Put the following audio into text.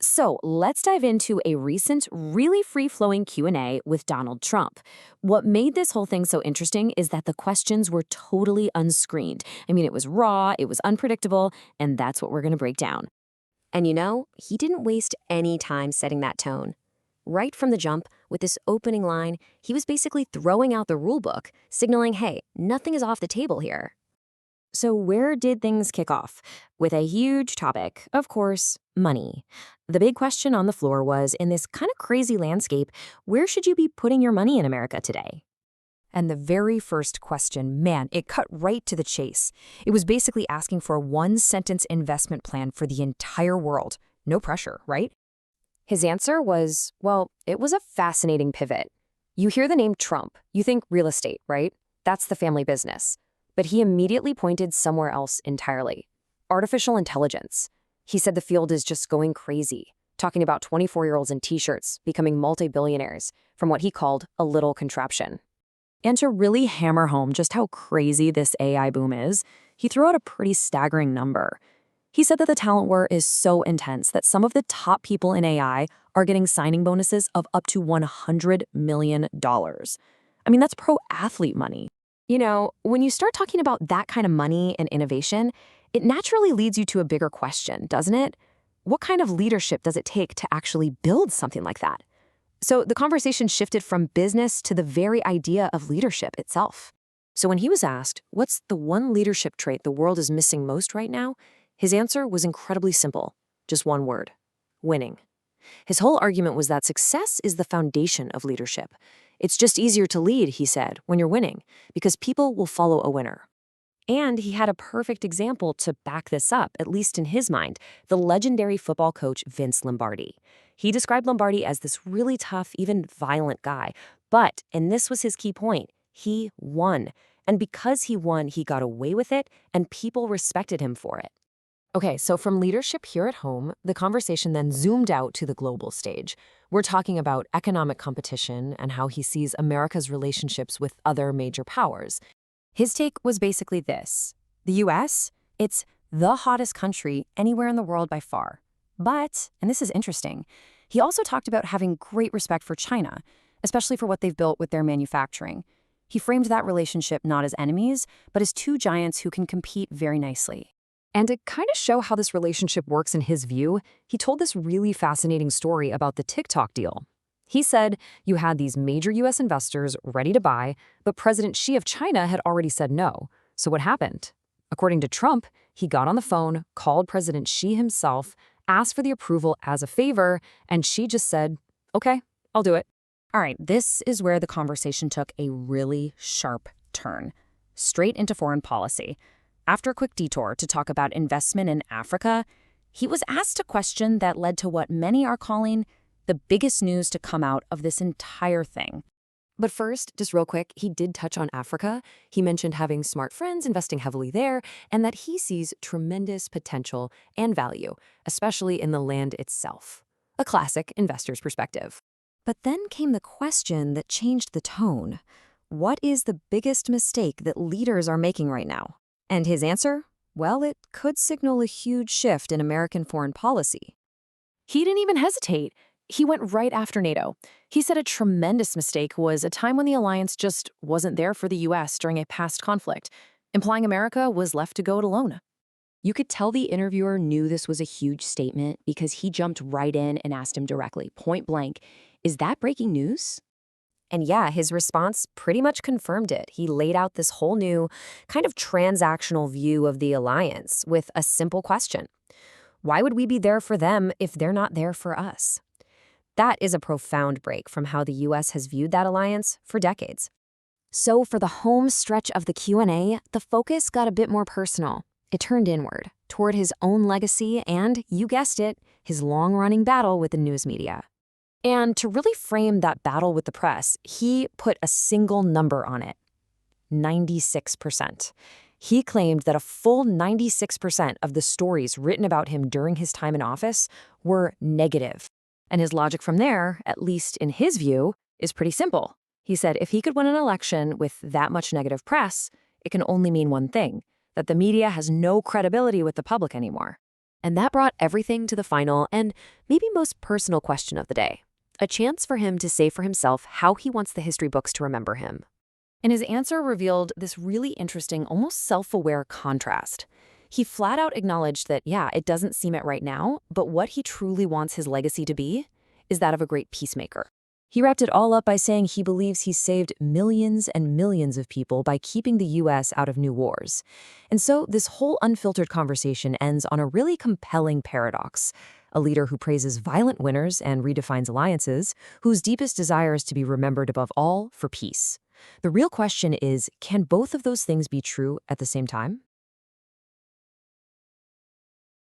So let's dive into a recent, really free-flowing Q&A with Donald Trump. What made this whole thing so interesting is that the questions were totally unscreened. I mean, it was raw, it was unpredictable, and that's what we're going to break down. And he didn't waste any time setting that tone. Right from the jump, with this opening line, he was basically throwing out the rule book, signaling, hey, nothing is off the table here. So where did things kick off? With a huge topic, of course, money. The big question on the floor was, in this kind of crazy landscape, where should you be putting your money in America today? And the very first question, man, it cut right to the chase. It was basically asking for a one-sentence investment plan for the entire world. No pressure, right? His answer was, well, it was a fascinating pivot. You hear the name Trump, you think real estate, right? That's the family business. But he immediately pointed somewhere else entirely. Artificial intelligence. He said the field is just going crazy, talking about 24-year-olds in T-shirts becoming multi-billionaires from what he called a little contraption. And to really hammer home just how crazy this AI boom is, he threw out a pretty staggering number. He said that the talent war is so intense that some of the top people in AI are getting signing bonuses of up to $100 million. I mean, that's pro-athlete money. When you start talking about that kind of money and innovation, it naturally leads you to a bigger question, doesn't it? What kind of leadership does it take to actually build something like that? So the conversation shifted from business to the very idea of leadership itself. So when he was asked, what's the one leadership trait the world is missing most right now? His answer was incredibly simple, just one word: winning. His whole argument was that success is the foundation of leadership. It's just easier to lead, he said, when you're winning, because people will follow a winner. And he had a perfect example to back this up, at least in his mind, the legendary football coach Vince Lombardi. He described Lombardi as this really tough, even violent guy. But, and this was his key point, he won. And because he won, he got away with it, and people respected him for it. Okay, so from leadership here at home, the conversation then zoomed out to the global stage. We're talking about economic competition and how he sees America's relationships with other major powers. His take was basically this: the US, it's the hottest country anywhere in the world by far. But, and this is interesting, he also talked about having great respect for China, especially for what they've built with their manufacturing. He framed that relationship not as enemies, but as two giants who can compete very nicely. And to kind of show how this relationship works in his view, he told this really fascinating story about the TikTok deal. He said you had these major US investors ready to buy, but President Xi of China had already said no. So what happened? According to Trump, he got on the phone, called President Xi himself, asked for the approval as a favor, and Xi just said, okay, I'll do it. All right, this is where the conversation took a really sharp turn, straight into foreign policy. After a quick detour to talk about investment in Africa, he was asked a question that led to what many are calling the biggest news to come out of this entire thing. But first, just real quick, he did touch on Africa. He mentioned having smart friends, investing heavily there, and that he sees tremendous potential and value, especially in the land itself. A classic investor's perspective. But then came the question that changed the tone. What is the biggest mistake that leaders are making right now? And his answer? Well, it could signal a huge shift in American foreign policy. He didn't even hesitate. He went right after NATO. He said a tremendous mistake was a time when the alliance just wasn't there for the US during a past conflict, implying America was left to go it alone. You could tell the interviewer knew this was a huge statement because he jumped right in and asked him directly, point blank, is that breaking news? And yeah, his response pretty much confirmed it. He laid out this whole new kind of transactional view of the alliance with a simple question. Why would we be there for them if they're not there for us? That is a profound break from how the US has viewed that alliance for decades. So for the home stretch of the Q&A, the focus got a bit more personal. It turned inward, toward his own legacy and, you guessed it, his long-running battle with the news media. And to really frame that battle with the press, he put a single number on it: 96%. He claimed that a full 96% of the stories written about him during his time in office were negative. And his logic from there, at least in his view, is pretty simple. He said if he could win an election with that much negative press, it can only mean one thing: that the media has no credibility with the public anymore. And that brought everything to the final and maybe most personal question of the day. A chance for him to say for himself how he wants the history books to remember him. And his answer revealed this really interesting, almost self-aware contrast. He flat out acknowledged that, yeah, it doesn't seem it right now, but what he truly wants his legacy to be is that of a great peacemaker. He wrapped it all up by saying he believes he saved millions and millions of people by keeping the U.S. out of new wars. And so this whole unfiltered conversation ends on a really compelling paradox. A leader who praises violent winners and redefines alliances, whose deepest desire is to be remembered above all for peace. The real question is, can both of those things be true at the same time?